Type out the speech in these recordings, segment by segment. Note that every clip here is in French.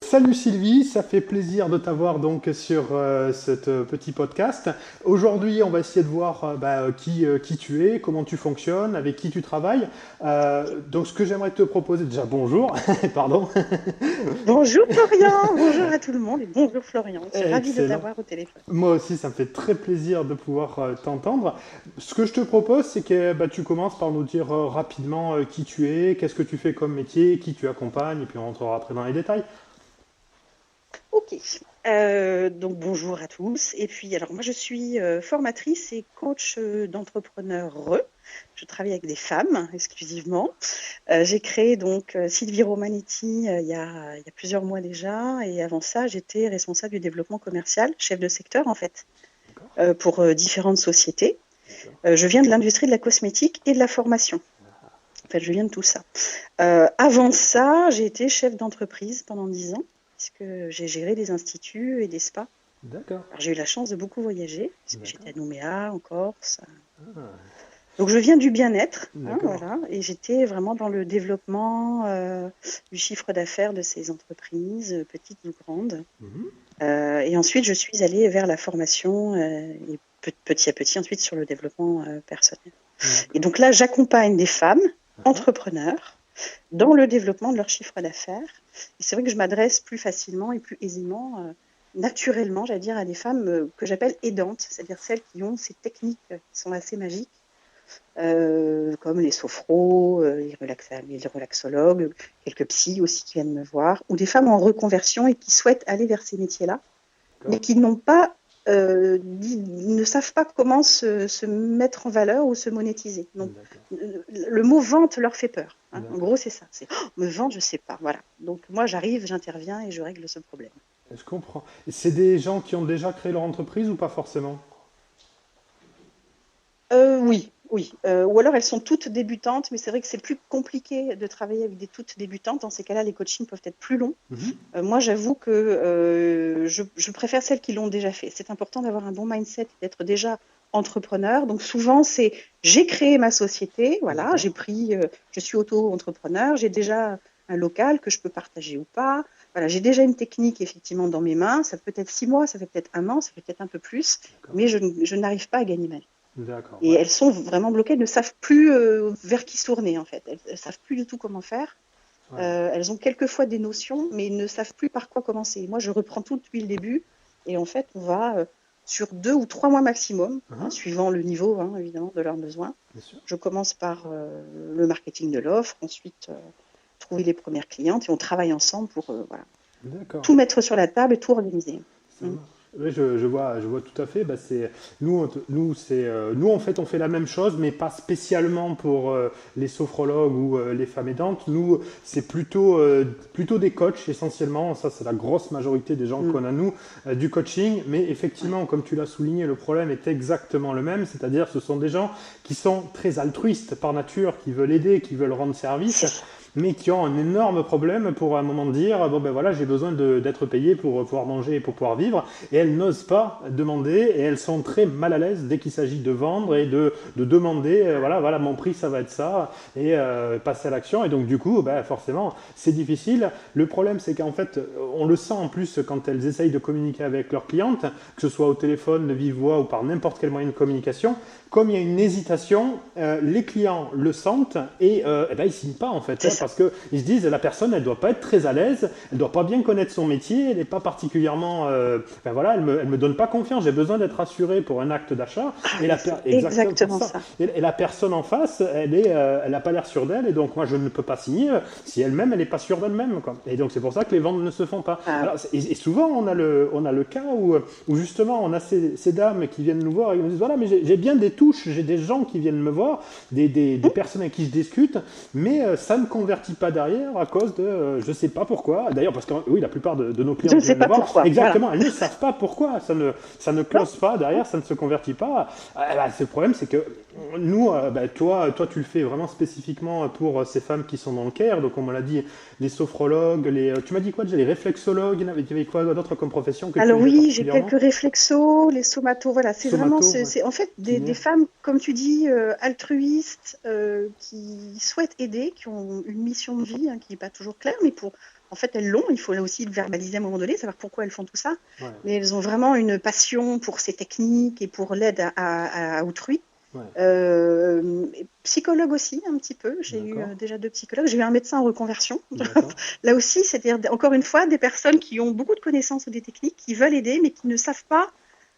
Salut Sylvie, ça fait plaisir de t'avoir donc sur ce petit podcast. Aujourd'hui, on va essayer de voir qui tu es, comment tu fonctionnes, avec qui tu travailles. Donc, ce que j'aimerais te proposer, déjà bonjour, pardon. Bonjour Florian, bonjour à tout le monde et bonjour Florian. Je suis ravie de Excellent. t'avoir au téléphone. Moi aussi, ça me fait très plaisir de pouvoir t'entendre. Ce que je te propose, c'est que tu commences par nous dire rapidement qui tu es, qu'est-ce que tu fais comme métier, qui tu accompagnes, et puis on rentrera après dans les détails. Ok, donc bonjour à tous. Et puis alors moi je suis formatrice et coach d'entrepreneurs. Je travaille avec des femmes exclusivement. J'ai créé donc Sylvie Romanetti il y a plusieurs mois déjà. Et avant ça j'étais responsable du développement commercial, chef de secteur en fait, D'accord, pour différentes sociétés. d'accord. Je viens de l'industrie de la cosmétique et de la formation. En fait, je viens de tout ça. Avant ça, j'ai été chef d'entreprise pendant 10 ans, puisque j'ai géré des instituts et des spas. D'accord. Alors, j'ai eu la chance de beaucoup voyager, puisque j'étais D'accord. à Nouméa, en Corse. Ah, Donc, je viens du bien-être, hein, d'accord. voilà, et j'étais vraiment dans le développement du chiffre d'affaires de ces entreprises, petites ou grandes. Mhm. Et ensuite, je suis allée vers la formation et petit à petit, ensuite, sur le développement personnel. Et D'accord. donc là, j'accompagne des femmes Ah, entrepreneurs dans le développement de leur chiffre d'affaires. Et c'est vrai que je m'adresse plus facilement et plus aisément, naturellement, j'allais dire, à des femmes que j'appelle aidantes, c'est-à-dire celles qui ont ces techniques qui sont assez magiques, comme les sophros, les relaxologues, quelques psys aussi qui viennent me voir, ou des femmes en reconversion et qui souhaitent aller vers ces métiers-là, mais d'accord. qui n'ont pas, ne savent pas comment se mettre en valeur ou se monétiser. Donc, D'accord. le mot vente leur fait peur, hein. En D'accord. gros, c'est ça. C'est me vendre, je sais pas. Voilà. Donc moi, j'arrive, j'interviens et je règle ce problème. Je comprends. Et c'est des gens qui ont déjà créé leur entreprise ou pas forcément? Oui, oui. Ou alors elles sont toutes débutantes, mais c'est vrai que c'est plus compliqué de travailler avec des toutes débutantes. Dans ces cas-là, les coachings peuvent être plus longs. Mhm. Moi, j'avoue que je préfère celles qui l'ont déjà fait. C'est important d'avoir un bon mindset, d'être déjà entrepreneur. Donc souvent, c'est j'ai créé ma société, voilà, D'accord. je suis auto-entrepreneur, j'ai déjà un local que je peux partager ou pas. Voilà, j'ai déjà une technique effectivement dans mes mains. Ça peut être 6 mois, ça fait peut-être un an, ça fait peut-être un peu plus, D'accord. mais je n'arrive pas à gagner ma vie. D'accord. Et Ouais. elles sont vraiment bloquées, elles ne savent plus vers qui se tourner en fait. Elles ne savent plus du tout comment faire. Ouais. Elles ont quelquefois des notions, mais ne savent plus par quoi commencer. Moi, je reprends tout depuis le début. Et en fait, on va sur 2 ou 3 mois maximum, hein, Mhm. suivant le niveau, hein, évidemment, de leurs besoins. Bien sûr. Je commence par le marketing de l'offre, ensuite trouver les premières clientes et on travaille ensemble pour voilà, D'accord. tout mettre sur la table et tout organiser. Ça Mm. marche. Oui, je vois tout à fait. Nous, en fait, on fait la même chose, mais pas spécialement pour les sophrologues ou les femmes aidantes. Nous, c'est plutôt des coachs essentiellement. Ça, c'est la grosse majorité des gens Mm. qu'on a, nous, du coaching. Mais Ouais. effectivement, comme tu l'as souligné, le problème est exactement le même. C'est-à-dire, ce sont des gens qui sont très altruistes par nature, qui veulent aider, qui veulent rendre service, C'est ça. mais qui ont un énorme problème pour à un moment dire bon ben voilà, j'ai besoin d'être payé pour pouvoir manger et pour pouvoir vivre, et elles n'osent pas demander, et elles sont très mal à l'aise dès qu'il s'agit de vendre et de demander voilà mon prix ça va être ça, et passer à l'action. Et donc du coup ben, forcément c'est difficile. Le problème c'est qu'en fait on le sent en plus quand elles essayent de communiquer avec leurs clientes, que ce soit au téléphone, de vive voix ou par n'importe quel moyen de communication. Comme il y a une hésitation, les clients le sentent et ben, ils ne signent pas en fait, C'est hein, ça. parce qu'ils se disent la personne elle ne doit pas être très à l'aise, elle ne doit pas bien connaître son métier, elle n'est pas particulièrement, ben voilà, elle me donne pas confiance, j'ai besoin d'être assuré pour un acte d'achat, Ah, et mais c'est exactement exactement ça. ça. Et la personne en face, elle n'a pas l'air sûre d'elle, et donc moi je ne peux pas signer si elle-même elle n'est pas sûre d'elle-même, quoi. Et donc c'est pour ça que les ventes ne se font pas. Ah, Alors, et souvent on a le cas où justement on a ces dames qui viennent nous voir et nous disent voilà mais j'ai bien des touches, j'ai des gens qui viennent me voir, des hum, personnes avec qui je discute, mais ça ne convertit pas derrière à cause de je sais pas pourquoi. D'ailleurs, parce que oui, la plupart de nos je clients ne qui sais viennent me pas voir, pourquoi. Voilà. exactement, elles ne savent pas pourquoi. Ça ne Non, close pas derrière, ça ne se convertit pas. Le problème, c'est que nous, toi, tu le fais vraiment spécifiquement pour ces femmes qui sont dans le care. Donc, comme on l'a dit, les sophrologues, tu m'as dit quoi déjà, les réflexologues, il y avait quoi d'autre comme profession que tu alors faisais oui, j'ai particulièrement? quelques réflexos, les somatos, voilà, c'est vraiment, Somato, c'est ouais. c'est en fait des Kiné. femmes, comme tu dis, altruistes, qui souhaitent aider, qui ont une mission de vie hein, qui n'est pas toujours claire, mais pour En fait, elles l'ont, il faut là aussi le verbaliser à un moment donné, savoir pourquoi elles font tout ça. Ouais. Mais elles ont vraiment une passion pour ces techniques et pour l'aide à autrui. Ouais. Psychologue aussi, un petit peu. J'ai eu D'accord. déjà 2 psychologues. J'ai eu un médecin en reconversion. D'accord. Là aussi, c'est-à-dire, encore une fois, des personnes qui ont beaucoup de connaissances des techniques, qui veulent aider, mais qui ne savent pas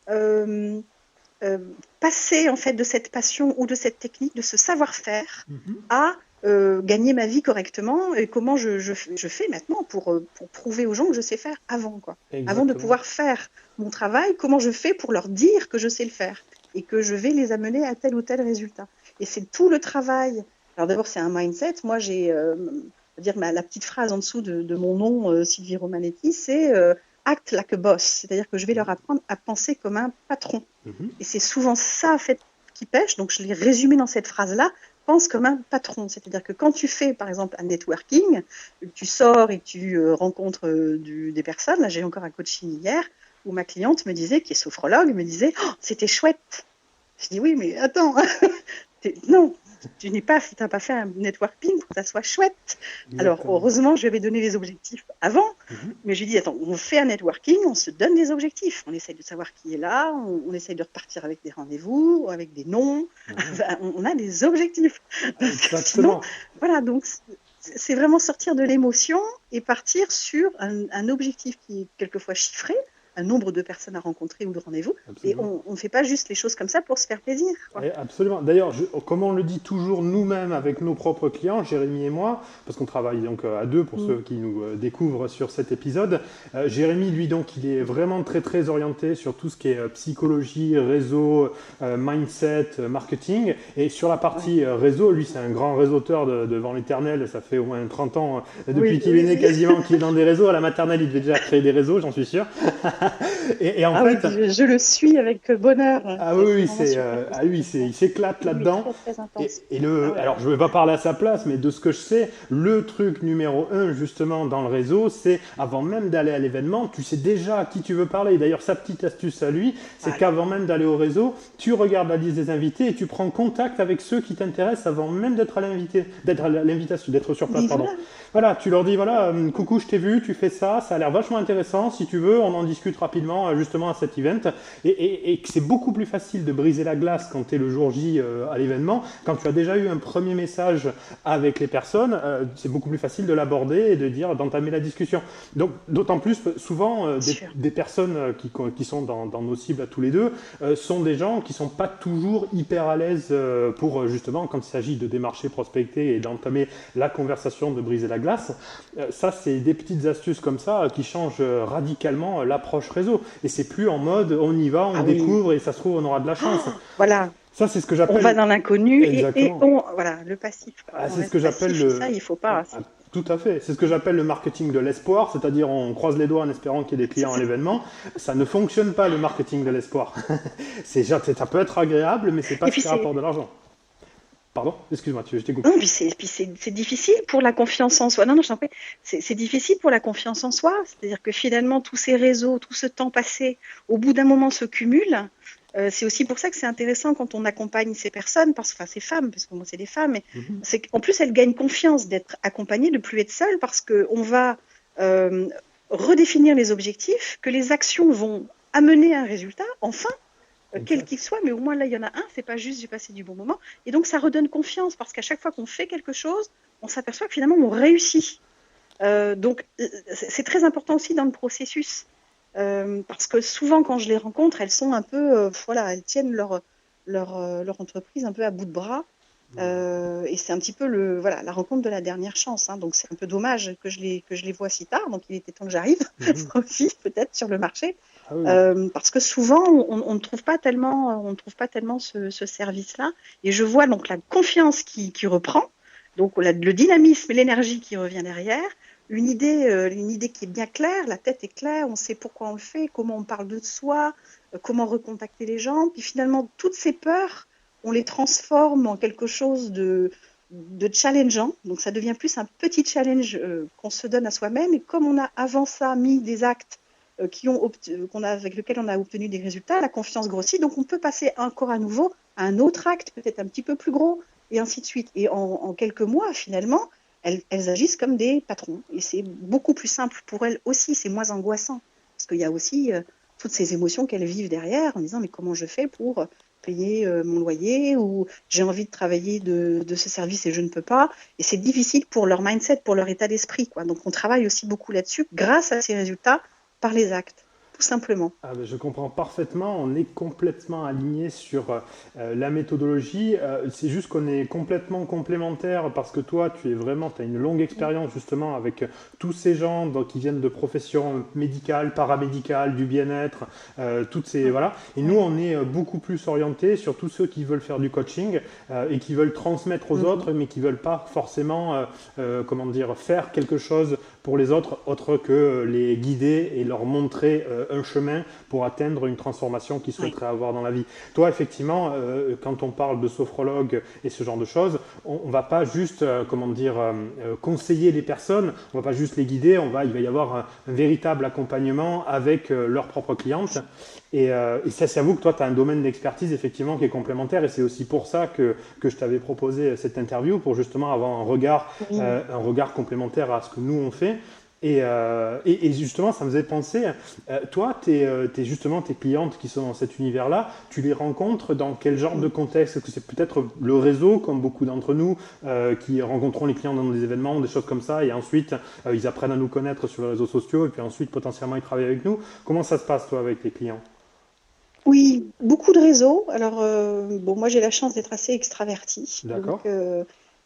euh, passer en fait de cette passion ou de cette technique, de ce savoir-faire Mhm. à gagner ma vie correctement et comment je fais maintenant pour prouver aux gens que je sais faire avant, quoi. Avant de Exactement. pouvoir faire mon travail, comment je fais pour leur dire que je sais le faire et que je vais les amener à tel ou tel résultat. Et c'est tout le travail. Alors d'abord, c'est un mindset. Moi, j'ai dire la petite phrase en dessous de mon nom, Sylvie Romanetti, c'est act like a boss. C'est-à-dire que je vais leur apprendre à penser comme un patron. Mhm. Et c'est souvent ça, en fait, qui pêche. Donc, je l'ai résumé dans cette phrase-là. Pense comme un patron. C'est-à-dire que quand tu fais, par exemple, un networking, tu sors et tu rencontres des personnes. Là, j'ai encore un coaching hier où ma cliente me disait, qui est sophrologue, me disait, oh, c'était chouette. Je dis oui, mais attends, non, tu n'as pas fait un networking pour que ça soit chouette. Alors, Exactement. heureusement, je lui avais donné les objectifs avant, Mhm. mais je lui ai dit, attends, on fait un networking, on se donne des objectifs. On essaye de savoir qui est là, on essaye de repartir avec des rendez-vous, avec des noms. Ouais. On a des objectifs. Parce que sinon, Exactement. voilà, donc c'est vraiment sortir de l'émotion et partir sur un objectif qui est quelquefois chiffré, un nombre de personnes à rencontrer ou de rendez-vous. Et Absolument. on ne fait pas juste les choses comme ça pour se faire plaisir, quoi. Absolument. D'ailleurs, comme on le dit toujours nous-mêmes avec nos propres clients, Jérémy et moi, parce qu'on travaille donc à deux pour ceux qui nous découvrent sur cet épisode, Jérémy, lui, donc, il est vraiment très très orienté sur tout ce qui est psychologie, réseau, mindset, marketing. Et sur la partie réseau, lui, c'est un grand réseauteur devant l'éternel. Ça fait au moins 30 ans, depuis Oui, qu'il est oui, né oui. quasiment, qu'il est dans des réseaux. À la maternelle, il devait déjà créer des réseaux, j'en suis sûr. Et en Ah oui, fait, je le suis avec bonheur. ah C'est oui, vraiment super tout ce qu'il lui, fait. Ouais. il s'éclate Oui, oui, là-dedans. très, très Et, intense. et Ah ouais, alors, ouais. je ne vais pas parler à sa place, mais de ce que je sais, le truc numéro un, justement, dans le réseau, c'est avant même d'aller à l'événement, tu sais déjà à qui tu veux parler. D'ailleurs, sa petite astuce à lui, c'est Voilà. qu'avant même d'aller au réseau, tu regardes la liste des invités et tu prends contact avec ceux qui t'intéressent avant même d'être à l'invitation, d'être sur place, Mais pardon. voilà. Voilà, tu leur dis, voilà, coucou, je t'ai vu, tu fais ça a l'air vachement intéressant. Si tu veux, on en discute rapidement, justement, à cet event. Et que c'est beaucoup plus facile de briser la glace quand tu es le jour J à l'événement. Quand tu as déjà eu un premier message avec les personnes, c'est beaucoup plus facile de l'aborder et de dire, d'entamer la discussion. Donc, d'autant plus, souvent, Sûr. des personnes qui sont dans nos cibles à tous les deux sont des gens qui sont pas toujours hyper à l'aise pour, justement, quand il s'agit de démarcher, prospecter et d'entamer la conversation, de briser la glace. Ça, c'est des petites astuces comme ça qui changent radicalement l'approche réseau. Et c'est plus en mode on y va, on Ah oui. découvre et ça se trouve on aura de la chance. Voilà. Ça, c'est ce que On va j'appelle dans l'inconnu et exactement. voilà, le passif, quoi. Ah, On c'est ce reste que j'appelle passif et ça, le il faut pas. ah, tout à fait. C'est ce que j'appelle le marketing de l'espoir, c'est-à-dire on croise les doigts en espérant qu'il y ait des C'est clients à ça. l'événement. Ça ne fonctionne pas le marketing de l'espoir. Ça peut être agréable, mais c'est pas Et ce puis qui c'est rapporte de l'argent. Pardon, excuse-moi, je t'ai coupé. non, puis c'est difficile pour la confiance en soi. Non, non, je t'en prie. C'est difficile pour la confiance en soi. C'est-à-dire que finalement, tous ces réseaux, tout ce temps passé, au bout d'un moment, se cumule. C'est aussi pour ça que c'est intéressant quand on accompagne ces personnes, enfin ces femmes, parce que moi c'est des femmes, mais Mhm. c'est qu'en plus elles gagnent confiance d'être accompagnées, de plus être seules, parce qu'on va euh, redéfinir les objectifs, que les actions vont amener un résultat, enfin, quel Exact. qu'il soit, mais au moins là il y en a un, c'est pas juste j'ai passé du bon moment, et donc ça redonne confiance, parce qu'à chaque fois qu'on fait quelque chose, on s'aperçoit que finalement on réussit. Donc c'est très important aussi dans le processus. Parce que souvent, quand je les rencontre, elles sont un peu, voilà, elles tiennent leur entreprise un peu à bout de bras. Ouais. Et c'est un petit peu voilà, la rencontre de la dernière chance. Hein. Donc c'est un peu dommage que je les vois si tard. Donc il était temps que j'arrive Mhm. aussi, peut-être, sur le marché. Ah oui. Parce que souvent, on ne trouve pas tellement, ce service-là. Et je vois donc la confiance qui reprend, donc le dynamisme et l'énergie qui revient derrière, une idée qui est bien claire, la tête est claire, on sait pourquoi on le fait, comment on parle de soi, comment recontacter les gens. Puis finalement, toutes ces peurs, on les transforme en quelque chose de challengeant. Donc ça devient plus un petit challenge qu'on se donne à soi-même. Et comme on a avant ça mis des actes avec lesquels on a obtenu des résultats, la confiance grossit. Donc on peut passer encore à nouveau à un autre acte, peut-être un petit peu plus gros, et ainsi de suite. Et en quelques mois, finalement, elles agissent comme des patrons. Et c'est beaucoup plus simple pour elles aussi, c'est moins angoissant. Parce qu'il y a aussi toutes ces émotions qu'elles vivent derrière en disant mais comment je fais pour payer mon loyer ou j'ai envie de travailler de ce service et je ne peux pas. Et c'est difficile pour leur mindset, pour leur état d'esprit, quoi. Donc on travaille aussi beaucoup là-dessus grâce à ces résultats par les actes, tout simplement. Ah, ben, je comprends parfaitement, on est complètement aligné sur la méthodologie. C'est juste qu'on est complètement complémentaires parce que toi, tu as une longue expérience justement avec tous ces gens donc, qui viennent de professions médicales, paramédicales, du bien-être, toutes ces voilà. Et nous, Oui. on est beaucoup plus orientés sur tous ceux qui veulent faire du coaching et qui veulent transmettre aux Mhm. autres, mais qui veulent pas forcément, comment dire, faire quelque chose pour les autres, autre que les guider et leur montrer un chemin pour atteindre une transformation qu'ils Oui. souhaiteraient avoir dans la vie. Toi, effectivement, quand on parle de sophrologue et ce genre de choses, on ne va pas juste, conseiller les personnes, on ne va pas juste les guider, il va y avoir un véritable accompagnement avec leurs propres clientes. Et ça, j'avoue que toi, tu as un domaine d'expertise effectivement qui est complémentaire et c'est aussi pour ça que je t'avais proposé cette interview pour justement avoir Oui. un regard complémentaire à ce que nous on fait. Et justement, ça me faisait penser, toi, justement, tes clientes qui sont dans cet univers-là, tu les rencontres dans quel genre de Oui. contexte? Est-ce que c'est peut-être le réseau, comme beaucoup d'entre nous, qui rencontrons les clients dans des événements, des choses comme ça, et ensuite, ils apprennent à nous connaître sur les réseaux sociaux, et puis ensuite, potentiellement, ils travaillent avec nous. Comment ça se passe, toi, avec tes clients? Oui, beaucoup de réseaux. Alors, bon, moi, j'ai la chance d'être assez extravertie, donc D'accord?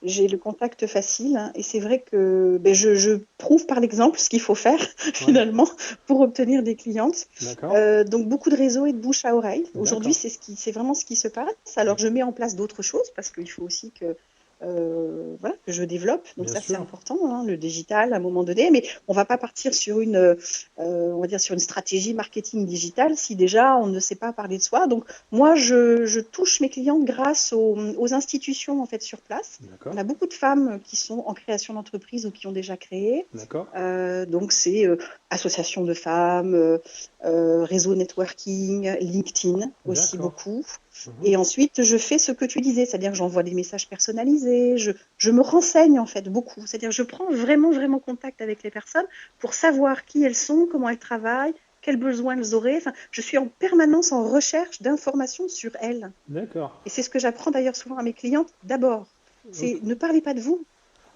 j'ai le contact facile, hein. Et c'est vrai que ben, je prouve par l'exemple ce qu'il faut faire Ouais, finalement pour obtenir des clientes. d'accord, Donc, beaucoup de réseaux et de bouche à oreille. Aujourd'hui, d'accord, c'est vraiment ce qui se passe. Alors, je mets en place d'autres choses parce qu'il faut aussi que voilà, que je développe. Donc bien ça, c'est sûr. important, hein, le digital à un moment donné. Mais on va pas partir sur on va dire sur une stratégie marketing digital si déjà on ne sait pas parler de soi. Donc moi, je touche mes clientes grâce aux institutions en fait sur place. On D'accord, a beaucoup de femmes qui sont en création d'entreprise ou qui ont déjà créé. d'accord, Donc c'est association de femmes, réseau networking, LinkedIn aussi d'accord. beaucoup. Mhm. Et ensuite, je fais ce que tu disais, c'est-à-dire que j'envoie des messages personnalisés, je me renseigne en fait beaucoup, c'est-à-dire que je prends vraiment, vraiment contact avec les personnes pour savoir qui elles sont, comment elles travaillent, quels besoins elles auraient. Enfin, je suis en permanence en recherche d'informations sur elles. D'accord. Et c'est ce que j'apprends d'ailleurs souvent à mes clientes d'abord. Ok. C'est ne parlez pas de vous,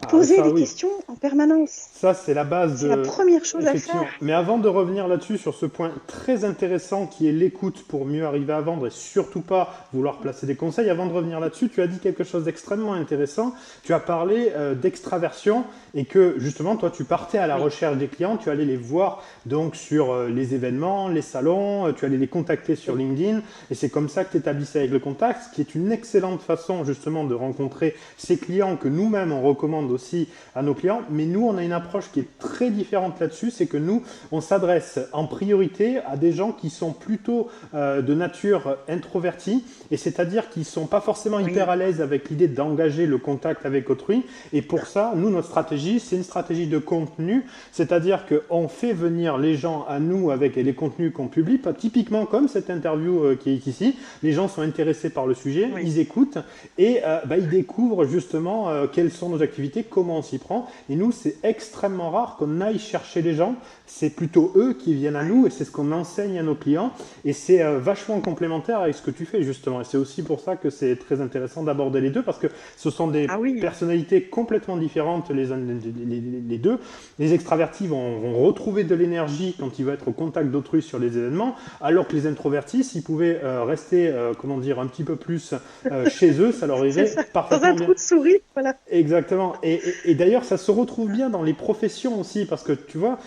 Ah, posez ça, des oui. questions en permanence. Ça, c'est la base C'est la de... première chose à Effectivement. faire. Mais avant de revenir là-dessus, sur ce point très intéressant qui est l'écoute pour mieux arriver à vendre et surtout pas vouloir placer des conseils, avant de revenir là-dessus, tu as dit quelque chose d'extrêmement intéressant. Tu as parlé d'extraversion et que justement, toi, tu partais à la Oui, recherche des clients, tu allais les voir donc sur les événements, les salons, tu allais les contacter sur oui, LinkedIn et c'est comme ça que tu établissais avec le contact, ce qui est une excellente façon justement de rencontrer ces clients que nous-mêmes on recommande aussi à nos clients. Mais nous, on a une approche qui est très différente là-dessus, c'est que nous, on s'adresse en priorité à des gens qui sont plutôt de nature introvertie, et c'est-à-dire qui ne sont pas forcément hyper oui, à l'aise avec l'idée d'engager le contact avec autrui. Et pour ça, nous, notre stratégie, c'est une stratégie de contenu, c'est-à-dire qu'on fait venir les gens à nous avec les contenus qu'on publie, pas typiquement comme cette interview qui est ici. Les gens sont intéressés par le sujet, oui. ils écoutent et ils découvrent justement quelles sont nos activités, comment on s'y prend. Et nous, c'est extrêmement rare qu'on aille chercher les gens. C'est plutôt eux qui viennent à Ouais. nous et c'est ce qu'on enseigne à nos clients. Et c'est vachement complémentaire avec ce que tu fais justement. Et c'est aussi pour ça que c'est très intéressant d'aborder les deux parce que ce sont des Ah oui, personnalités complètement différentes les deux. Les extravertis vont retrouver de l'énergie quand ils vont être au contact d'autrui sur les événements, alors que les introvertis, s'ils pouvaient rester, comment dire, un petit peu plus chez eux, ça leur c'est irait ça. Dans parfaitement un bien. trou de souris, voilà. Exactement. Et d'ailleurs, ça se retrouve bien dans les professions aussi, parce que tu vois,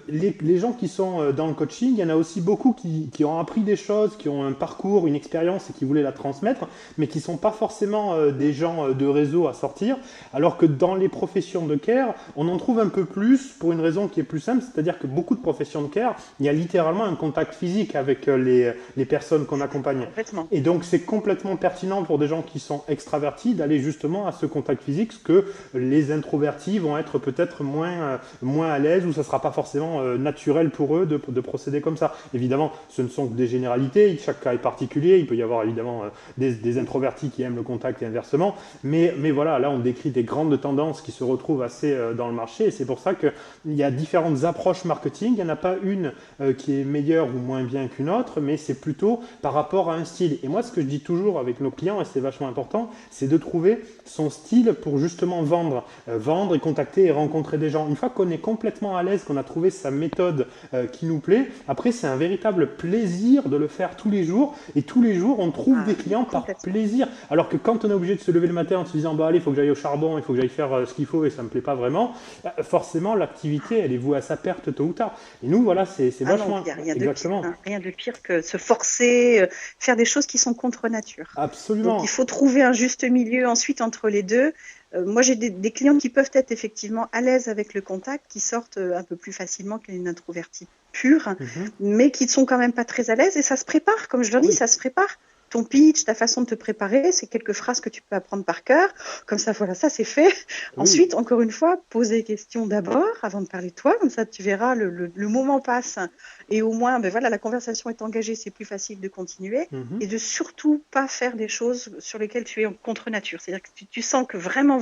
les gens qui sont dans le coaching, il y en a aussi beaucoup qui ont appris des choses, qui ont un parcours, une expérience et qui voulaient la transmettre, mais qui ne sont pas forcément des gens de réseau à sortir, alors que dans les professions de care, on en trouve un peu plus pour une raison qui est plus simple, c'est-à-dire que beaucoup de professions de care, il y a littéralement un contact physique avec les personnes qu'on accompagne. Complètement. Et donc, c'est complètement pertinent pour des gens qui sont extravertis d'aller justement à ce contact physique, ce que les introvertis vont être peut-être moins à l'aise ou ça ne sera pas forcément naturel pour eux de procéder comme ça. Évidemment, ce ne sont que des généralités, chaque cas est particulier, il peut y avoir évidemment des introvertis qui aiment le contact et inversement, mais voilà, là on décrit des grandes tendances qui se retrouvent assez dans le marché et c'est pour ça qu'il y a différentes approches marketing, il n'y en a pas une qui est meilleure ou moins bien qu'une autre, mais c'est plutôt par rapport à un style. Et moi, ce que je dis toujours avec nos clients, et c'est vachement important, c'est de trouver son style pour justement vendre et contacter et rencontrer des gens. Une fois qu'on est complètement à l'aise, qu'on a trouvé sa méthode qui nous plaît, après c'est un véritable plaisir de le faire tous les jours, et tous les jours on trouve des clients par plaisir. Alors que quand on est obligé de se lever le matin en se disant bah allez, il faut que j'aille au charbon, il faut que j'aille faire ce qu'il faut et ça me plaît pas vraiment, forcément l'activité elle est vouée à sa perte tôt ou tard. Et nous voilà, c'est vachement... Il n'y a rien de pire que se forcer, faire des choses qui sont contre nature. Absolument. Donc il faut trouver un juste milieu ensuite entre les deux. Moi, j'ai des clients qui peuvent être effectivement à l'aise avec le contact, qui sortent un peu plus facilement qu'une introvertie pure, mais qui ne sont quand même pas très à l'aise. Et ça se prépare, comme je leur dis, ça se prépare. Ton pitch, ta façon de te préparer, c'est quelques phrases que tu peux apprendre par cœur. Comme ça, voilà, ça c'est fait. Ensuite, encore une fois, pose des questions d'abord avant de parler de toi. Comme ça, tu verras, le moment passe. Et au moins, ben voilà, la conversation est engagée, c'est plus facile de continuer. Et de surtout pas faire des choses sur lesquelles tu es en contre nature. C'est-à-dire que tu sens que vraiment,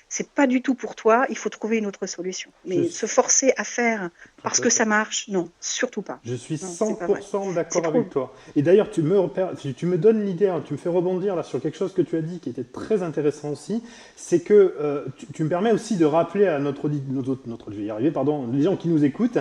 c'est pas du tout pour toi. Il faut trouver une autre solution. Mais se forcer à faire parce que ça marche, non, surtout pas. Je suis 100% d'accord avec toi. Et d'ailleurs, tu me donnes l'idée, hein, tu me fais rebondir là sur quelque chose que tu as dit qui était très intéressant aussi, c'est que tu me permets aussi de rappeler à je vais y arriver, pardon, les gens qui nous écoutent,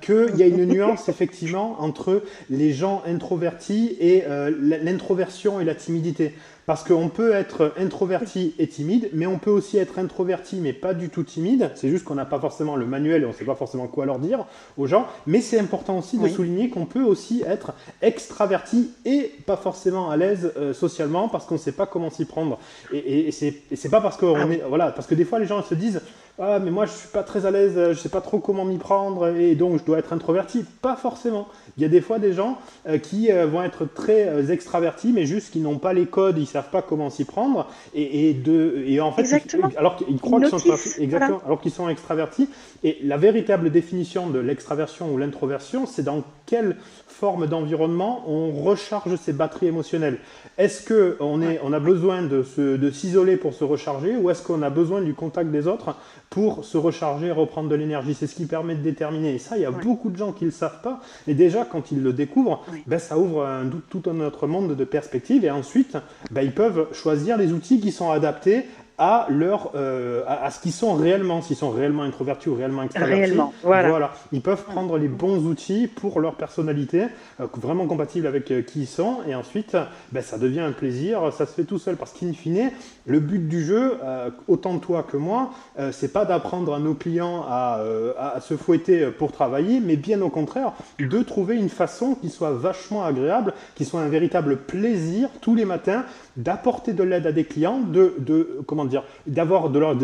qu'il y a une nuance effectivement entre les gens introvertis et l'introversion et la timidité. Parce qu'on peut être introverti et timide, mais on peut aussi être introverti mais pas du tout timide. C'est juste qu'on n'a pas forcément le manuel et on ne sait pas forcément quoi leur dire aux gens. Mais c'est important aussi de souligner qu'on peut aussi être extraverti et pas forcément à l'aise socialement parce qu'on ne sait pas comment s'y prendre. Et c'est pas parce qu'on est... Voilà, parce que des fois les gens se disent « Ah, mais moi je suis pas très à l'aise, je sais pas trop comment m'y prendre et donc je dois être introverti. » Pas forcément. Il y a des fois des gens qui vont être très extravertis mais juste qui n'ont pas les codes, ils savent pas comment s'y prendre et en fait alors qu'ils croient qu'ils sont extravertis, alors qu'ils sont extravertis. Et la véritable définition de l'extraversion ou l'introversion, c'est dans quelle forme d'environnement on recharge ses batteries émotionnelles. Est-ce qu'on a besoin de s'isoler pour se recharger ou est-ce qu'on a besoin du contact des autres pour se recharger et reprendre de l'énergie? C'est ce qui permet de déterminer. Et ça, il y a beaucoup de gens qui ne le savent pas. Et déjà, quand ils le découvrent, ça ouvre tout un autre monde de perspectives. Et ensuite, ils peuvent choisir les outils qui sont adaptés à ce qu'ils sont réellement, s'ils sont réellement introvertis ou réellement extravertis. Voilà. Ils peuvent prendre les bons outils pour leur personnalité, vraiment compatibles avec qui ils sont, et ensuite, ça devient un plaisir, ça se fait tout seul, parce qu'in fine, le but du jeu, autant toi que moi, c'est pas d'apprendre à nos clients à se fouetter pour travailler, mais bien au contraire, de trouver une façon qui soit vachement agréable, qui soit un véritable plaisir tous les matins, d'apporter de l'aide à des clients, de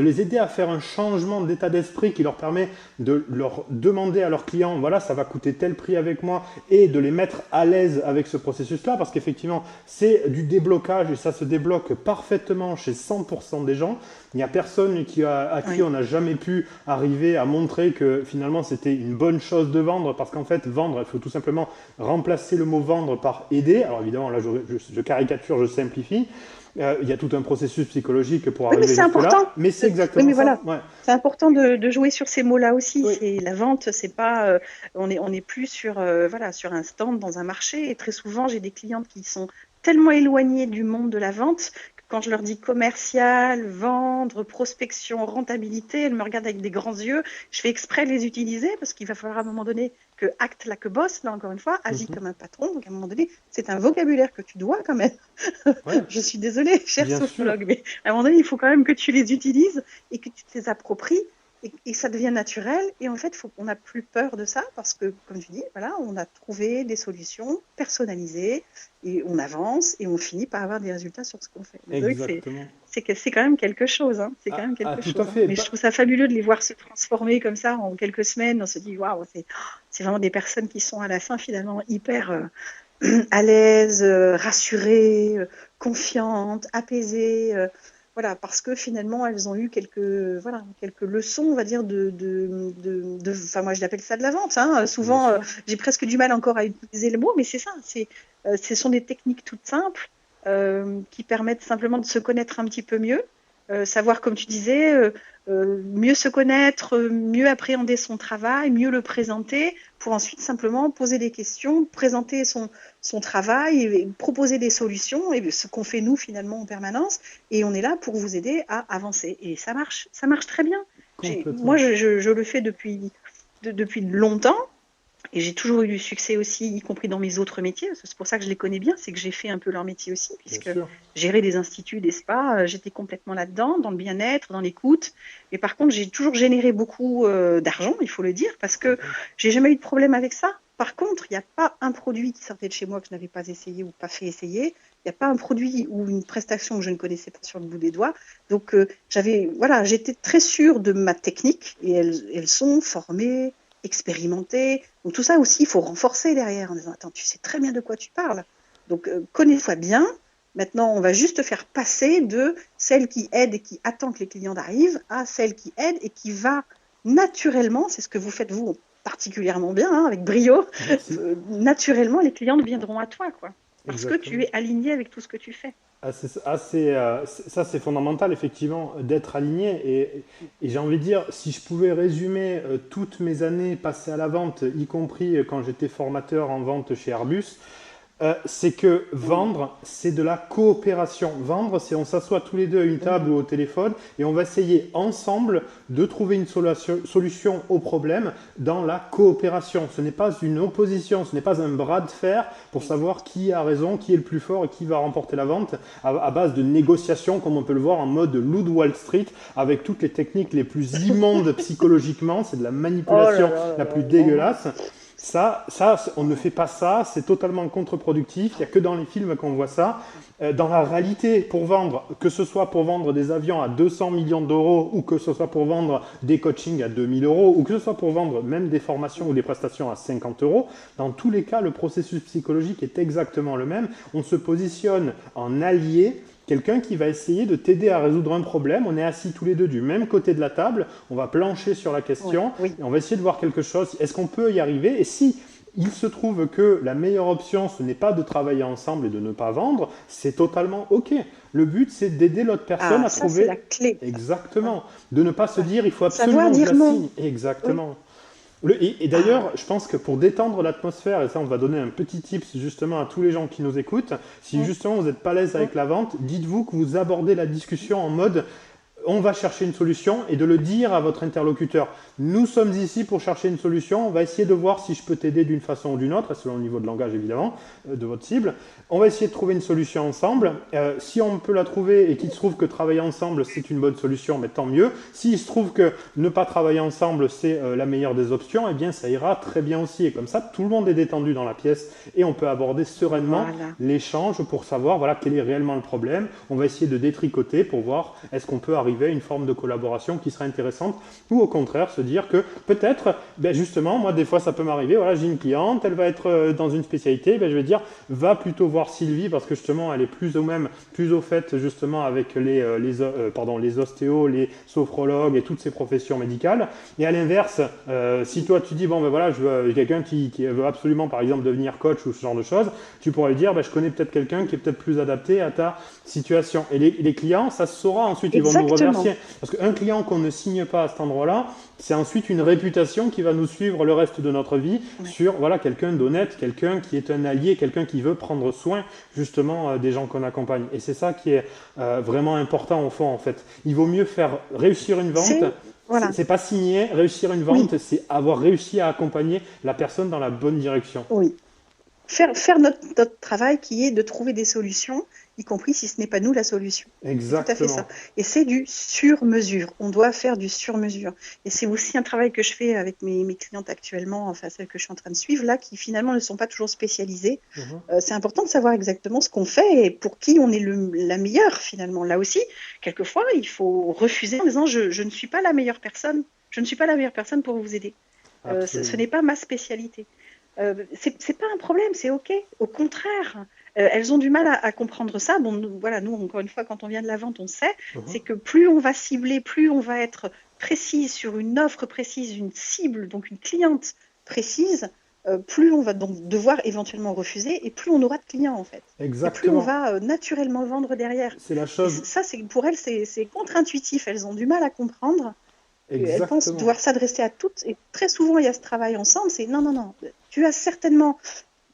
les aider à faire un changement d'état d'esprit qui leur permet de leur demander à leurs clients, voilà, ça va coûter tel prix avec moi, et de les mettre à l'aise avec ce processus-là, parce qu'effectivement, c'est du déblocage et ça se débloque parfaitement chez 100% des gens. Il n'y a personne à qui on n'a jamais pu arriver à montrer que finalement c'était une bonne chose de vendre, parce qu'en fait, vendre, il faut tout simplement remplacer le mot vendre par aider. Alors évidemment, là je caricature, je simplifie. Il y a tout un processus psychologique pour arriver jusque-là. Mais c'est exactement ça. C'est important de jouer sur ces mots-là aussi. C'est la vente, c'est pas, on est plus sur un stand dans un marché. Et très souvent, j'ai des clientes qui sont tellement éloignées du monde de la vente que quand je leur dis commercial, vendre, prospection, rentabilité, elles me regardent avec des grands yeux. Je fais exprès de les utiliser parce qu'il va falloir à un moment donné que acte là que bosse, là encore une fois, agit comme un patron. Donc à un moment donné, c'est un vocabulaire que tu dois quand même. Je suis désolée, cher sociologue, mais à un moment donné, il faut quand même que tu les utilises et que tu te les appropries. Et ça devient naturel. Et en fait, on n'a plus peur de ça parce que, comme tu dis, voilà, on a trouvé des solutions personnalisées et on avance et on finit par avoir des résultats sur ce qu'on fait. C'est quand même quelque chose. Hein. C'est quand même quelque chose. Mais je trouve ça fabuleux de les voir se transformer comme ça en quelques semaines. On se dit, waouh, c'est vraiment des personnes qui sont à la fin finalement hyper à l'aise, rassurées, confiantes, apaisées. voilà, parce que finalement, elles ont eu quelques leçons, on va dire, enfin, moi, je l'appelle ça de la vente, hein. Souvent, j'ai presque du mal encore à utiliser le mot, mais c'est ça. Ce sont des techniques toutes simples qui permettent simplement de se connaître un petit peu mieux, savoir, comme tu disais, mieux se connaître, mieux appréhender son travail, mieux le présenter, pour ensuite simplement poser des questions, présenter son travail, et proposer des solutions, et ce qu'on fait nous finalement en permanence, et on est là pour vous aider à avancer. Et ça marche très bien. Moi, je le fais depuis longtemps. Et j'ai toujours eu du succès aussi, y compris dans mes autres métiers. C'est pour ça que je les connais bien, c'est que j'ai fait un peu leur métier aussi, puisque gérer des instituts, des spas, j'étais complètement là-dedans, dans le bien-être, dans l'écoute. Et par contre, j'ai toujours généré beaucoup d'argent, il faut le dire, parce que j'ai jamais eu de problème avec ça. Par contre, il n'y a pas un produit qui sortait de chez moi que je n'avais pas essayé ou pas fait essayer. Il n'y a pas un produit ou une prestation que je ne connaissais pas sur le bout des doigts. Donc, j'étais très sûre de ma technique, et elles sont formées, expérimenter. Donc tout ça aussi, il faut renforcer derrière en disant attends, tu sais très bien de quoi tu parles. Donc connais-toi bien. Maintenant, on va juste faire passer de celle qui aide et qui attend que les clients arrivent à celle qui aide et qui va naturellement, c'est ce que vous faites vous particulièrement bien, hein, avec brio, naturellement les clients viendront à toi, quoi. Parce que tu es aligné avec tout ce que tu fais. Ça, c'est fondamental, effectivement, d'être aligné. Et j'ai envie de dire, si je pouvais résumer toutes mes années passées à la vente, y compris quand j'étais formateur en vente chez Airbus, c'est que vendre, c'est de la coopération. Vendre, c'est on s'assoit tous les deux à une table ou au téléphone et on va essayer ensemble de trouver une solution au problème dans la coopération. Ce n'est pas une opposition, ce n'est pas un bras de fer pour savoir qui a raison, qui est le plus fort et qui va remporter la vente à base de négociations, comme on peut le voir en mode loup de Wall Street, avec toutes les techniques les plus immondes psychologiquement. C'est de la manipulation la plus dégueulasse. Ça, on ne fait pas ça, c'est totalement contre-productif, il n'y a que dans les films qu'on voit ça. Dans la réalité, pour vendre, que ce soit pour vendre des avions à 200 millions d'euros ou que ce soit pour vendre des coachings à 2000 euros ou que ce soit pour vendre même des formations ou des prestations à 50 euros, dans tous les cas, le processus psychologique est exactement le même. On se positionne en allié. Quelqu'un qui va essayer de t'aider à résoudre un problème. On est assis tous les deux du même côté de la table. On va plancher sur la question et on va essayer de voir quelque chose. Est-ce qu'on peut y arriver? Et si il se trouve que la meilleure option, ce n'est pas de travailler ensemble et de ne pas vendre, c'est totalement OK. Le but, c'est d'aider l'autre personne à trouver… c'est la clé. Exactement. De ne pas se dire, il faut absolument que je la signe. Exactement. Et d'ailleurs, je pense que pour détendre l'atmosphère, et ça on va donner un petit tips justement à tous les gens qui nous écoutent, si justement vous n'êtes pas à l'aise avec la vente, dites-vous que vous abordez la discussion en mode on va chercher une solution et de le dire à votre interlocuteur. Nous sommes ici pour chercher une solution, on va essayer de voir si je peux t'aider d'une façon ou d'une autre, selon le niveau de langage évidemment, de votre cible. On va essayer de trouver une solution ensemble. Si on peut la trouver et qu'il se trouve que travailler ensemble c'est une bonne solution, mais tant mieux. S'il se trouve que ne pas travailler ensemble c'est la meilleure des options, eh bien ça ira très bien aussi. Et comme ça, tout le monde est détendu dans la pièce et on peut aborder sereinement l'échange pour savoir quel est réellement le problème. On va essayer de détricoter pour voir est-ce qu'on peut arriver à une forme de collaboration qui sera intéressante ou au contraire se dire que peut-être, justement, moi des fois ça peut m'arriver, j'ai une cliente, elle va être dans une spécialité, je vais dire va plutôt voir Sylvie parce que justement elle est plus au fait justement avec les ostéos, les sophrologues et toutes ces professions médicales. Et à l'inverse, si toi tu dis je veux quelqu'un qui veut absolument par exemple devenir coach ou ce genre de choses, tu pourrais lui dire je connais peut-être quelqu'un qui est peut-être plus adapté à ta situation. Et les clients, ça se saura ensuite, ils vont nous remercier. Parce qu'un client qu'on ne signe pas à cet endroit-là, c'est ensuite une réputation qui va nous suivre le reste de notre vie sur quelqu'un d'honnête, quelqu'un qui est un allié, quelqu'un qui veut prendre soin justement des gens qu'on accompagne. Et c'est ça qui est vraiment important au fond en fait. Il vaut mieux faire réussir une vente. C'est pas signer, réussir une vente, c'est avoir réussi à accompagner la personne dans la bonne direction. Oui. Faire notre travail qui est de trouver des solutions, y compris si ce n'est pas nous la solution. Exactement. C'est tout à fait ça. Et c'est du sur-mesure. On doit faire du sur-mesure. Et c'est aussi un travail que je fais avec mes clientes actuellement, enfin celles que je suis en train de suivre, là, qui finalement ne sont pas toujours spécialisées. C'est important de savoir exactement ce qu'on fait et pour qui on est la meilleure finalement. Là aussi, quelquefois, il faut refuser en disant je ne suis pas la meilleure personne. Je ne suis pas la meilleure personne pour vous aider. Ce n'est pas ma spécialité. C'est pas un problème, c'est OK. Au contraire, elles ont du mal à comprendre ça. Bon, voilà, nous, encore une fois, quand on vient de la vente, on sait, Mhm. c'est que plus on va cibler, plus on va être précise sur une offre précise, une cible, donc une cliente précise, plus on va donc devoir éventuellement refuser et plus on aura de clients en fait. Et plus on Exactement. va naturellement vendre derrière. C'est la Et chose. ça, pour elles, c'est contre-intuitif. Elles ont du mal à comprendre. Elles pensent Exactement. devoir s'adresser à toutes. Et très souvent, il y a ce travail ensemble. C'est non, non, non. Tu as certainement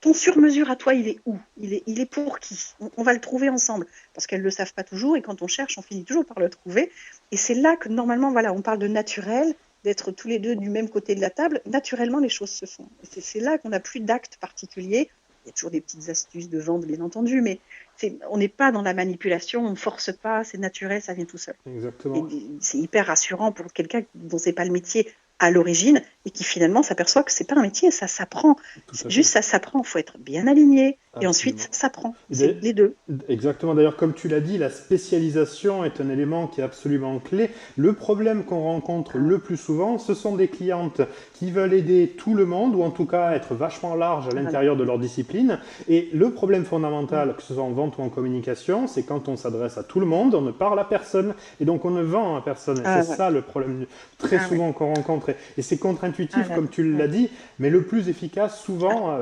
ton sur-mesure à toi, il est où? Il est pour qui? On va le trouver ensemble. Parce qu'elles ne le savent pas toujours. Et quand on cherche, on finit toujours par le trouver. Et c'est là que normalement, voilà, on parle de naturel, d'être tous les deux du même côté de la table. Naturellement, les choses se font. Et c'est là qu'on n'a plus d'actes particuliers. Il y a toujours des petites astuces de vente, bien entendu, mais on n'est pas dans la manipulation, on ne force pas, c'est naturel, ça vient tout seul. Et Exactement. c'est hyper rassurant pour quelqu'un dont c'est pas le métier à l'origine et qui finalement s'aperçoit que c'est pas un métier, ça s'apprend. Tout à fait. Juste ça s'apprend, il faut être bien aligné et ensuite Absolument. ça s'apprend. Et C'est les deux. exactement, d'ailleurs, comme tu l'as dit, la spécialisation est un élément qui est absolument clé. Le problème qu'on rencontre Ah, le plus souvent, ce sont des clientes qui veulent aider tout le monde, ou en tout cas être vachement large à voilà. l'intérieur de leur discipline. Et le problème Mm. fondamental, que ce soit en vente ou en communication, c'est quand on s'adresse à tout le monde, on ne parle à personne, et donc on ne vend à personne. Et c'est Ah, voilà. ça le problème très Ah, ouais. souvent qu'on rencontre. Et c'est Ah, contre-intuitif, là, comme tu l'as ouais. dit, mais le plus efficace Ah, souvent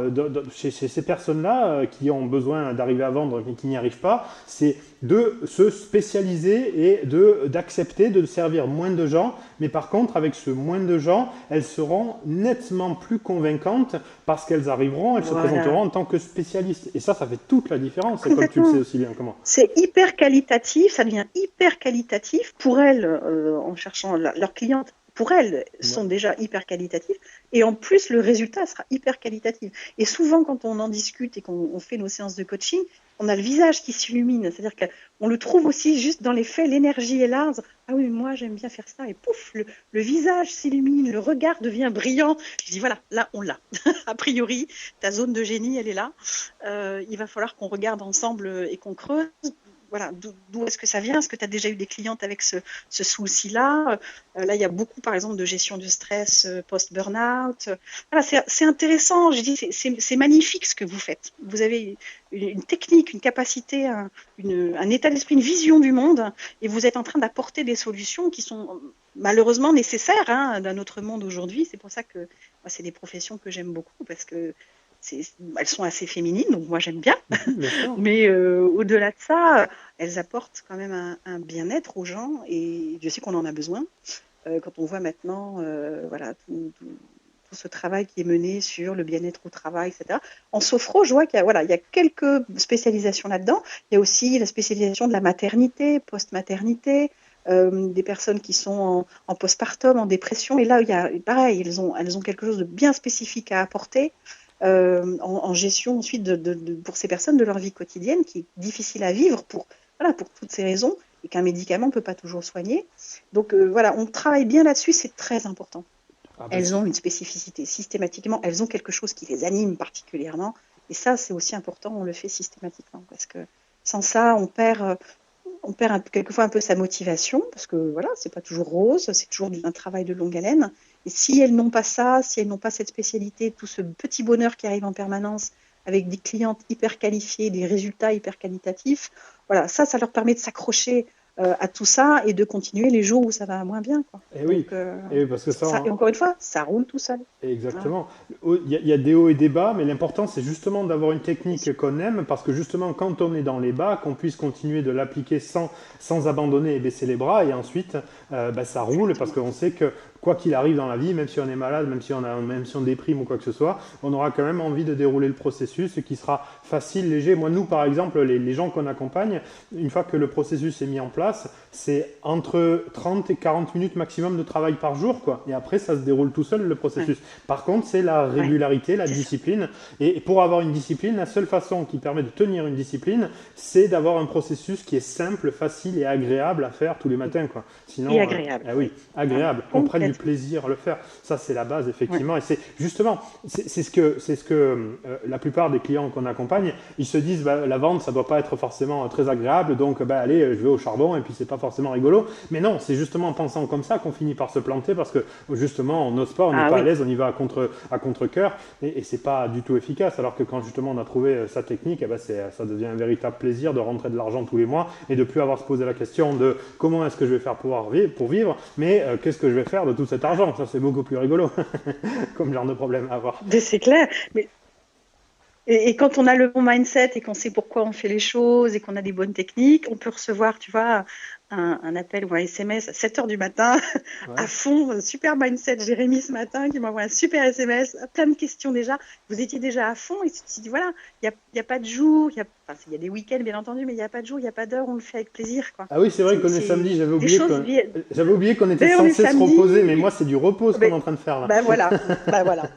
chez ces personnes-là qui ont besoin d'arriver à vendre mais qui n'y arrivent pas, c'est de se spécialiser et d'accepter de servir moins de gens. Mais par contre, avec ce moins de gens, elles seront nettement plus convaincantes parce qu'elles arriveront, elles se voilà. présenteront en tant que spécialistes. Et ça fait toute la différence, comme tu le sais Complètement. aussi bien que moi. C'est hyper qualitatif, ça devient hyper qualitatif pour elles en cherchant leurs clientes. Pour elles, Ouais. sont déjà hyper qualitatifs et en plus le résultat sera hyper qualitatif. Et souvent quand on en discute et qu'on fait nos séances de coaching, on a le visage qui s'illumine, c'est-à-dire qu'on le trouve aussi juste dans les faits, l'énergie est là. Ah oui, moi j'aime bien faire ça et pouf, le visage s'illumine, le regard devient brillant. Je dis voilà, là on l'a. A priori, ta zone de génie, elle est là. Il va falloir qu'on regarde ensemble et qu'on creuse. Voilà, d'où est-ce que ça vient? Est-ce que tu as déjà eu des clientes avec ce souci-là? Là, il y a beaucoup, par exemple, de gestion de stress post-burnout. Voilà, c'est intéressant. Je dis, c'est magnifique ce que vous faites. Vous avez une technique, une capacité, un état d'esprit, une vision du monde, et vous êtes en train d'apporter des solutions qui sont malheureusement nécessaires hein, dans notre monde aujourd'hui. C'est pour ça que moi, c'est des professions que j'aime beaucoup parce que elles sont assez féminines, donc moi j'aime bien. Bien sûr. Mais au-delà de ça, elles apportent quand même un bien-être aux gens et je sais qu'on en a besoin. Quand on voit maintenant voilà, tout ce travail qui est mené sur le bien-être au travail, etc. En sophro, je vois qu'il y a, voilà, il y a quelques spécialisations là-dedans. Il y a aussi la spécialisation de la maternité, post-maternité, des personnes qui sont en postpartum, en dépression. Et là, il y a, pareil, elles ont quelque chose de bien spécifique à apporter en gestion ensuite pour ces personnes de leur vie quotidienne qui est difficile à vivre voilà, pour toutes ces raisons et qu'un médicament ne peut pas toujours soigner. Donc voilà, on travaille bien là-dessus, c'est très important. Ah ben, Elles ont une spécificité systématiquement, elles ont quelque chose qui les anime particulièrement et ça c'est aussi important, on le fait systématiquement parce que sans ça on perd quelquefois un peu sa motivation parce que voilà, c'est pas toujours rose, c'est toujours un travail de longue haleine. Et si elles n'ont pas ça, si elles n'ont pas cette spécialité, tout ce petit bonheur qui arrive en permanence avec des clientes hyper qualifiées, des résultats hyper qualitatifs, voilà, ça leur permet de s'accrocher à tout ça et de continuer les jours où ça va moins bien, quoi. eh oui, Donc parce que ça, ça, et encore une fois, ça roule tout seul. Voilà. exactement. Il y a des hauts et des bas, mais l'important c'est justement d'avoir une Bien sûr. technique qu'on aime, parce que justement quand on est dans les bas, qu'on puisse continuer de l'appliquer sans abandonner et baisser les bras, et ensuite bah, ça roule, parce Exactement. qu'on sait que quoi qu'il arrive dans la vie, même si on est malade, même si on déprime ou quoi que ce soit, on aura quand même envie de dérouler le processus qui sera facile, léger. Moi, nous, par exemple, les gens qu'on accompagne, une fois que le processus est mis en place, c'est entre 30 et 40 minutes maximum de travail par jour, quoi. Et après, ça se déroule tout seul, le Ouais. processus. Par contre, c'est la Ouais. régularité, la C'est ça. discipline. Et pour avoir une discipline, la seule façon qui permet de tenir une discipline, c'est d'avoir un processus qui est simple, facile et agréable à faire tous les matins, quoi. Et Sinon, agréable, ah oui, oui. Ah, agréable, qu'on prenne du du plaisir à le faire. Ça, c'est la base, effectivement. Et c'est justement, c'est ce que la plupart des clients qu'on accompagne, ils se disent, bah, la vente, ça doit pas être forcément très agréable, donc bah, allez, je vais au charbon, et puis c'est pas forcément rigolo. Mais non, c'est justement en pensant comme ça qu'on finit par se planter, parce que justement, on n'ose pas, on n'est pas à l'aise, on y va à contre-cœur, et c'est pas du tout efficace. Alors que quand justement on a trouvé sa technique, eh ben, ça devient un véritable plaisir de rentrer de l'argent tous les mois, et de plus avoir à se poser la question de comment est-ce que je vais faire pour vivre, mais qu'est-ce que je vais faire de tout cet argent. Ça, c'est beaucoup plus rigolo comme genre de problème à avoir. C'est clair. Et quand on a le bon mindset et qu'on sait pourquoi on fait les choses et qu'on a des bonnes techniques, on peut recevoir, tu vois, un appel ou un SMS à 7 h du matin, à fond, super mindset. Jérémy ce matin qui m'envoie un super SMS, plein de questions déjà. Vous étiez déjà à fond et tu dis voilà, il n'y a pas de jour, il y a des week-ends bien entendu, mais il n'y a pas de jour, il n'y a pas d'heure, on le fait avec plaisir, quoi. Ah oui, c'est vrai qu'on est samedi, j'avais oublié qu'on était D'ailleurs, censé se reposer, mais moi c'est du repos ce qu'on est en train de faire là. Bah voilà,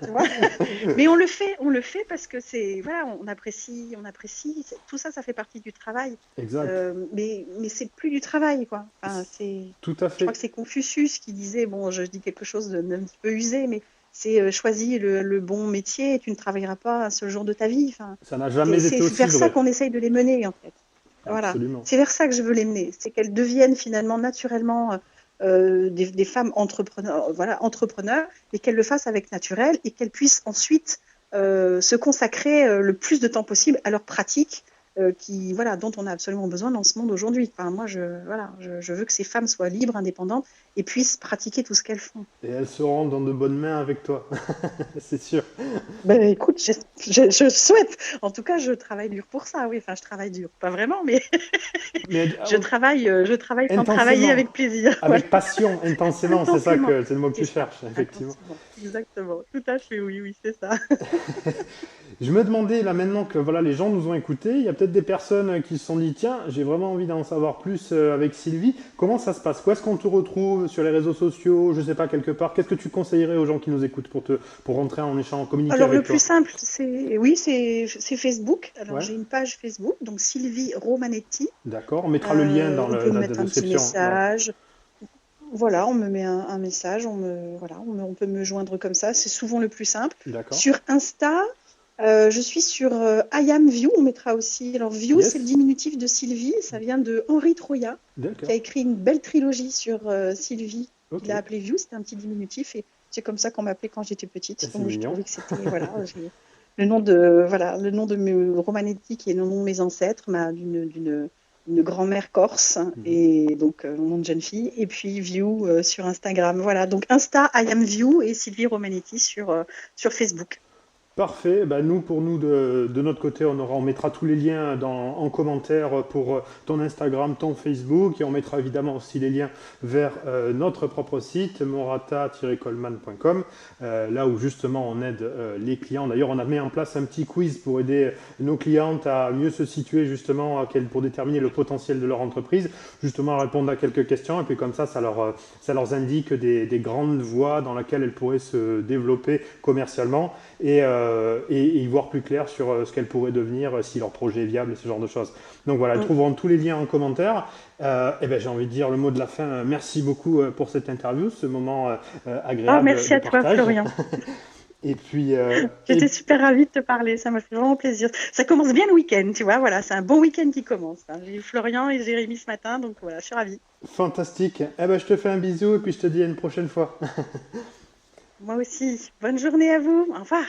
tu vois. Mais on le fait parce que voilà, on apprécie, tout ça, ça fait partie du travail. Exact. Mais c'est plus du travail, quoi. Enfin, tout à fait. Je crois que c'est Confucius qui disait, bon, je dis quelque chose d'un petit peu usé, mais c'est choisis le bon métier et tu ne travailleras pas un seul jour de ta vie. Enfin, ça n'a jamais été aussi vrai. C'est vers ça qu'on essaye de les mener, en fait. Voilà. C'est vers ça que je veux les mener. C'est qu'elles deviennent finalement naturellement des femmes entrepreneurs, et qu'elles le fassent avec naturel et qu'elles puissent ensuite se consacrer le plus de temps possible à leur pratique dont on a absolument besoin dans ce monde aujourd'hui. Enfin, moi, je veux que ces femmes soient libres, indépendantes et puissent pratiquer tout ce qu'elles font. Et elles seront dans de bonnes mains avec toi, c'est sûr. Ben, écoute, je souhaite. En tout cas, je travaille dur pour ça. Oui, enfin, je travaille dur, pas vraiment, mais je travaille sans travailler avec plaisir. Avec passion, intensément, c'est ça c'est le mot que tu cherches, effectivement. Exactement, tout à fait, oui, c'est ça. Je me demandais, là maintenant que voilà, les gens nous ont écoutés, il y a peut-être des personnes qui se sont dit, tiens, j'ai vraiment envie d'en savoir plus avec Sylvie. Comment ça se passe? Où est-ce qu'on te retrouve sur les réseaux sociaux? Je ne sais pas, quelque part. Qu'est-ce que tu conseillerais aux gens qui nous écoutent pour rentrer en échange, communiquer avec toi? Alors, le plus simple, c'est Facebook. Alors, j'ai une page Facebook, donc Sylvie Romanetti. D'accord, on mettra le lien dans la description. On peut mettre un petit message. Voilà, on me met un message, on peut me joindre comme ça. C'est souvent le plus simple. Sur Insta, je suis sur I Am View, on mettra aussi. Alors, View, c'est le diminutif de Sylvie, ça vient de Henri Troya, qui a écrit une belle trilogie sur Sylvie. Il l'a appelé View, c'était un petit diminutif, et c'est comme ça qu'on m'appelait quand j'étais petite. Donc, je trouvais que c'était, le nom de mes Romanetti, qui est le nom de mes ancêtres, d'une grand-mère corse, et donc mon nom de jeune fille, et puis View sur Instagram. Voilà, donc Insta, I Am View, et Sylvie Romanetti sur Facebook. Parfait. Pour nous, de notre côté, on mettra tous les liens en commentaire pour ton Instagram, ton Facebook, et on mettra évidemment aussi les liens vers notre propre site, morata-coleman.com, là où justement on aide les clients. D'ailleurs, on a mis en place un petit quiz pour aider nos clientes à mieux se situer justement pour déterminer le potentiel de leur entreprise, justement à répondre à quelques questions, et puis comme ça leur indique des grandes voies dans lesquelles elles pourraient se développer commercialement et y voir plus clair sur ce qu'elles pourraient devenir si leur projet est viable et ce genre de choses. Donc voilà, elles trouveront tous les liens en commentaire. J'ai envie de dire le mot de la fin. Merci beaucoup pour cette interview, ce moment agréable. Merci à toi, Florian. Et puis, j'étais super ravie de te parler, ça m'a fait vraiment plaisir. Ça commence bien le week-end, tu vois, voilà, c'est un bon week-end qui commence. J'ai eu Florian et Jérémy ce matin, donc voilà, je suis ravie. Fantastique. Je te fais un bisou et puis je te dis à une prochaine fois. Moi aussi. Bonne journée à vous. Au revoir.